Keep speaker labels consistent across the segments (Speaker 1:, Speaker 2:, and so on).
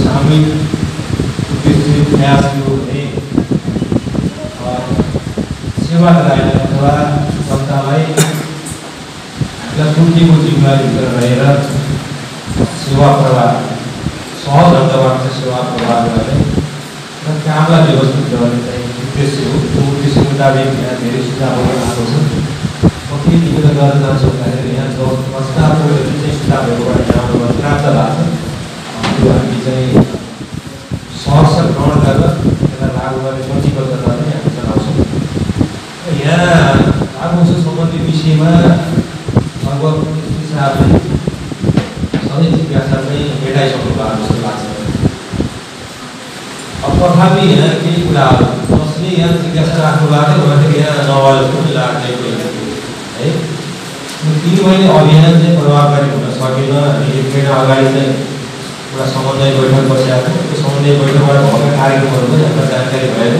Speaker 1: सामूहिक उद्देश्य प्रयासहरू हुने सेवा गराएर अथवा जनतालाई कुर्तीको जिम्मेवारीभित्र रहेर सेवा प्रवाह सहज ढङ्गबाट सेवा प्रवाह गर्ने र कामलाई व्यवस्थित गर्ने चाहिँ उद्देश्य हो। त्यो उद्देश्य मुताबिक यहाँ धेरै सुझावहरू आएको छ। म के निवेदन गर्न चाहन्छु भन्दाखेरि यहाँ जो प्रस्तावको जुन चाहिँ सुझावहरूबाट यहाँ आउनुभयो प्राप्त भएको छ त्यो हामी चाहिँ सहर्ष ग्रहण गरेर त्यसलाई लागू गर्ने प्रतिबद्धता पनि हामी जनाउँछौँ। यहाँ लागु सम्बन्धी विषयमा लगभग हिसाबले सबै जिज्ञासा चाहिँ मेटाइसक्नु भएको जस्तो लाग्छ। अब तथापि यहाँ केही कुराहरू जसले यहाँ जिज्ञासा राख्नु भएको थियो उहाँले यहाँ नभए जस्तो पनि लाग्ने है। 3 महिने अभियान चाहिँ प्रभावकारी हुन सकेन। हामी 1 महिना अगाडि चाहिँ एउटा समन्वय बैठक बसेका थियौँ। त्यो समन्वय बैठकबाट भएका कार्यक्रमहरू पनि हामीलाई जानकारी भएन।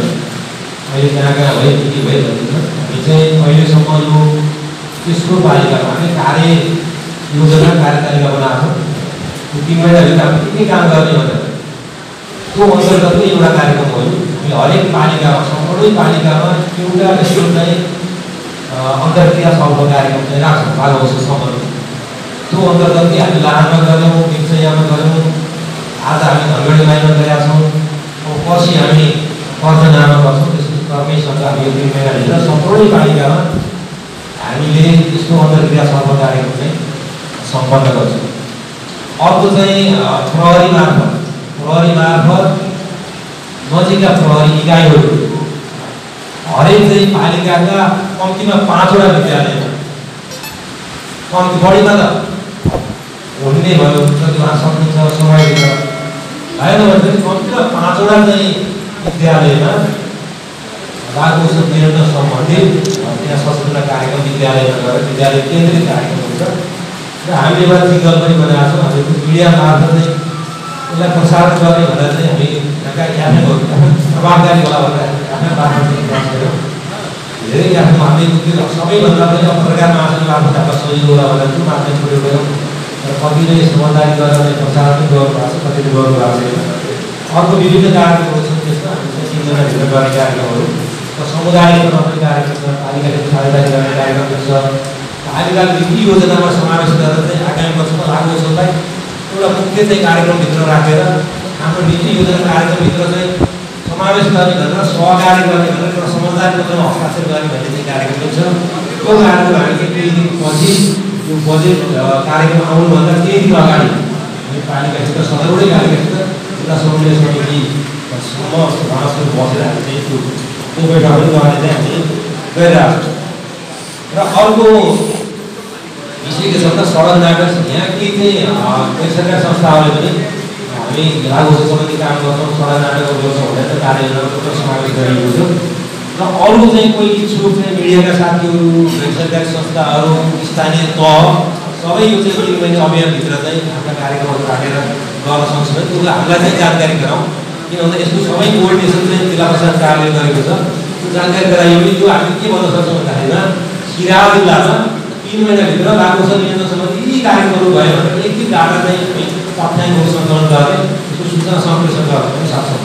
Speaker 1: अहिले कहाँ कहाँ भयो के भयो भनिन्छ। हामी चाहिँ अहिलेसम्म यो तेस्रो पालिकामा हामी कार्य योजना कार्यतालिका बनाएको छौँ। 3 महिनाभित्र हामी के काम गर्ने भनेर त्यो अन्तर्गतमै एउटा कार्यक्रम हो। हामी हरेक पालिकामा सम्पूर्ण पालिकामा एउटा यस्तो चाहिँ अन्तर्क्रिया सफल कार्यक्रम चाहिँ राख्छौँ लागु सम्बन्धी। त्यो अन्तर्गत हामी लाहानमा गऱ्यौँ, दिक्सयामा गऱ्यौँ, आज हामी धनगढीमाईमा गएका छौँ। अब पछि हामी कर्जनामा गर्छौँ। त्यसपछि कर्मैसँग हामी यो 3 महिनाभित्र सम्पूर्ण पालिकामा हामीले यस्तो अन्तर्क्रिया सफल कार्यक्रम चाहिँ सम्पन्न गर्छौँ। अर्को चाहिँ प्रहरी मार्फत नजिकका प्रहरी इकाइहरू हरेक चाहिँ पालिकाका कम्तीमा 5वटा विद्यालयमा कम्ती बढीमा त हुने भयो जति उहाँ सक्नुहुन्छ समयभित्र भएन भने पनि कम्तीमा 5वटा चाहिँ विद्यालयमा लागु निरन्तर सम्बन्धित त्यहाँ सचेतना कार्यक्रम विद्यालयमा गएर विद्यालय केन्द्रित कार्यक्रम हुन्छ। र हामीले एउटा जिगल पनि बनाएको छौँ। हामीले मिडिया मार्फत चाहिँ यसलाई प्रसारण गर्ने भनेर चाहिँ हामी यहाँका प्रभावकारी होला भनेर आफ्नै मार्फत धेरै आफ्नो हामीले सबैभन्दा पनि सरकार महासचिव मार्फत हामीलाई सजिलो होला भनेर त्यो माध्यम प्रयोग गऱ्यौँ। र कतिले समझदारी गरेर प्रसारण पनि गर्नुभएको छ, कतिले गर्नुभएको छैन। अर्को विभिन्न कार्यक्रमहरू छन्। त्यसमा हामी चाहिँ 3 महिनाभित्र गर्ने कार्यक्रमहरू र समुदायको नभने कार्यक्रम छ, पालिकाले साझेदारी गर्ने कार्यक्रम छ। पालिका नीति योजनामा समावेश गरेर चाहिँ आगामी वर्षमा लागु औषधलाई एउटा मुख्य चाहिँ कार्यक्रमभित्र राखेर हाम्रो नीति योजना कार्यक्रमभित्र चाहिँ समावेश गर्ने भनेर सहकारी गर्ने भनेर एउटा समझदारी पत्रमा हस्ताक्षर गर्ने भन्ने चाहिँ कार्यक्रम छ। त्यो कार्यक्रम हामीले केही दिनपछि यो बजेट कार्यक्रम आउनुभन्दा केही दिन अगाडि हामी पालिकासित सदरवटै पालिकासित एउटा समन्वय समितिसम्म महासचिव बसेर हामी चाहिँ त्यो बैठक पनि गर्ने चाहिँ हामी गरिरहेको छौँ। र अर्को विषय के छ भने सडक नाटक छ। यहाँ केही चाहिँ सरकारी संस्थाहरूले पनि हामी लागु सम्बन्धी काम गर्छौँ, सडक नाटकहरू गर्छौँ भनेर कार्ययोजनाको समावेश गरिएको छ। र अरू चाहिँ कोही इच्छुक चाहिँ मिडियाका साथीहरू, सरकारी संस्थाहरू, स्थानीय तह सबै यो चाहिँ 3 महिने अभियानभित्र चाहिँ आफ्ना कार्यक्रमहरू राखेर गर्न सक्छ भने त्यो हामीलाई चाहिँ जानकारी गराउँ। किन भन्दा यसको सबै कोअर्डिनेसन चाहिँ जिल्ला प्रशासन कार्यालयले गरेको छ। त्यो जानकारी गरायो भने यो हामी के भन्न सक्छौँ भन्दाखेरिमा सिराहा जिल्लामा 3 महिनाभित्र लागु नियन्त्रण सम्बन्धी यी कार्यक्रमहरू भयो भने एक डाटा चाहिँ तथ्याङ्कहरू सङ्कलन गर्ने यसको सूचना सम्प्रेषण गर्न पनि सक्छौँ।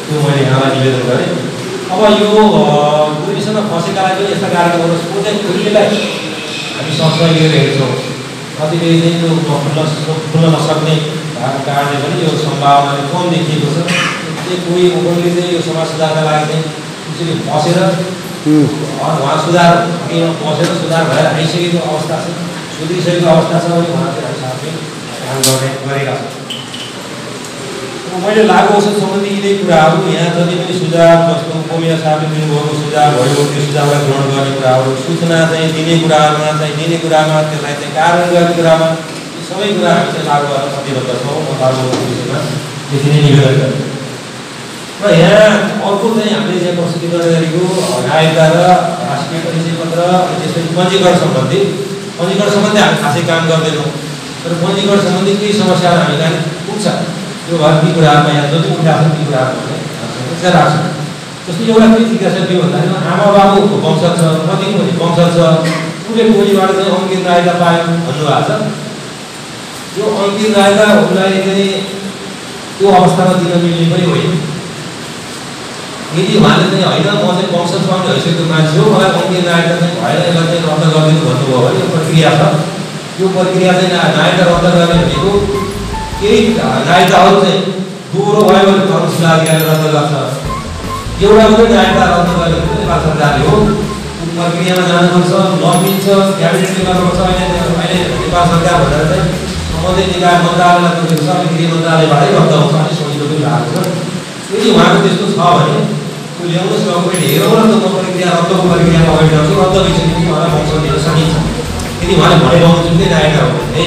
Speaker 1: त्यो मैले यहाँलाई निवेदन गरेँ। अब यो दुर्विषयमा फँसेकालाई पनि यस्ता कार्यक्रमहरू सोझै खुल्नेलाई हामी सँगसँगै लिएर हेर्छौँ। कतिपय चाहिँ त्यो खुल्न नसक्ने भएको कारणले पनि यो सम्भावना कम देखिएको छ। कोही कोहीले चाहिँ यो समाज सुधारका लागि चाहिँ त्यसरी फँसेर उहाँ सुधार बसेर सुधार भएर आइसकेको अवस्था छ, सुध्रिसकेको अवस्था छ भने उहाँ चाहिँ हामी साथै काम गरेका छौँ। मैले लागु औषध सम्बन्धी यिनै कुराहरू यहाँ जति पनि सुझाव जस्तो उपमेयर साहबले दिनुभएको सुझाव भयो, त्यो सुझावलाई ग्रहण गर्ने कुराहरू, सूचना चाहिँ दिने कुरामा त्यसलाई चाहिँ कार्यान्वयन गर्ने कुरामा यी सबै कुरा हामी चाहिँ लागु गर्न प्रतिबद्ध छौँ। म लागु विषयमा त्यति नै निवेदन गर्छु। र यहाँ अर्को चाहिँ हामीले चाहिँ प्रस्तुतीकरण गरेको नागरिकता र राष्ट्रिय परिचय पत्र त्यसपछि पञ्जीकरण सम्बन्धी हामी खासै काम गर्दैनौँ। तर पञ्जीकरण सम्बन्धी केही समस्याहरू हामी कहाँ पुग्छ त्यो भएर ती कुराहरूमा यहाँ जति उठाएको छ ती कुराहरू समस्या राख्छ। जस्तो एउटा के जिज्ञासा के भन्दाखेरि आमा बाबुको वंशज छ, कतिको वंशज छ, उसले टोलीबाट चाहिँ अङ्कित नागरिकता पायो भन्नुभएको छ। यो अङ्कित नागरिकता उसलाई चाहिँ त्यो अवस्थामा दिन मिल्ने पनि होइन। यदि उहाँले चाहिँ होइन म चाहिँ वंशज पाउने हैसियतको मान्छे हो, मलाई वङ्कीय नागरिकता चाहिँ भएन, यसलाई चाहिँ रद्द गरिदिनु भन्नुभयो भने यो प्रक्रिया छ। यो प्रक्रिया चाहिँ नागरिकता रद्द गर्ने भनेको केही नागरिकताहरू चाहिँ दोहोरो भयो भने धर्मशिला अधिकारले रद्द गर्छ, एउटा मात्रै नागरिकता रद्द गर्ने भने नेपाल सरकारले हो। प्रक्रियामा जानुपर्छ, नमिल्छ, क्याबिनेटले गर्नुपर्छ। अहिले नेपाल सरकार भनेर चाहिँ सम्बन्धित निकाय मन्त्रालयलाई पुगेको छ, अनि गृह मन्त्रालयबाटै रद्द हुन्छ भन्ने सजिलो पनि भएको छ। यदि उहाँको त्यस्तो छ भने त्यो ल्याउनुहोस्, डकुमेन्ट हेरौँ न त म प्रक्रिया रद्दको प्रक्रियामा अगाडि जान्छु, रद्द भइसकेपछि उहाँलाई वंश दिन सकिन्छ। यदि उहाँले भने पाउनुहुन्छ नागरिकता हो भने